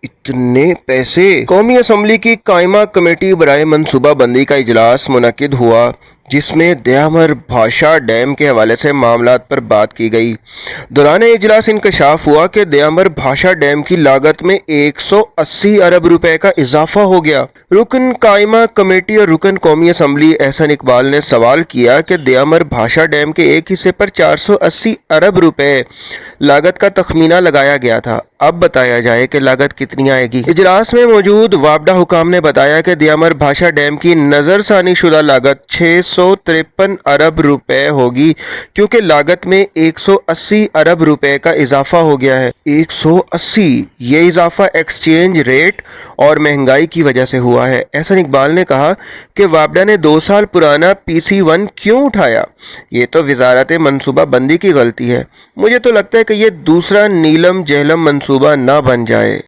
इतने पैसे। कौमी असम्बली की कायमा कमेटी बराए मनसूबा बंदी का इजलास मुनक्किद हुआ, जिसमें दयामर भाषा डैम के हवाले से मामलात पर बात की गई। दौरान इजलास इंकशाफ हुआ कि दयामर भाषा डैम की लागत में 180 अरब रुपए का इजाफा हो गया। रुकन कायमा कमेटी और रुकन कौमी असम्बली एहसन इकबाल ने सवाल किया कि दयामर भाषा डैम के एक हिस्से पर 480 अरब रुपए लागत का तखमीना लगाया गया था। अब बताया जाए कि लागत कितनी आएगी। इजलास में मौजूद वापडा हुकाम ने बताया कि दयामर भाषा डैम की नजरसानी शुदा लागत 653 अरब रुपए होगी, क्योंकि लागत में 180 अरब रुपए का इजाफा हो गया है। 180, ये इजाफा एक्सचेंज रेट और महंगाई की वजह से हुआ है। एहसन इकबाल ने कहा कि वापडा ने 2 साल पुराना PC1 क्यों उठाया? ये तो वजारत मनसूबा बंदी की गलती है। मुझे तो लगता है कि ये दूसरा नीलम जहलम मनसूबा ना बन जाए।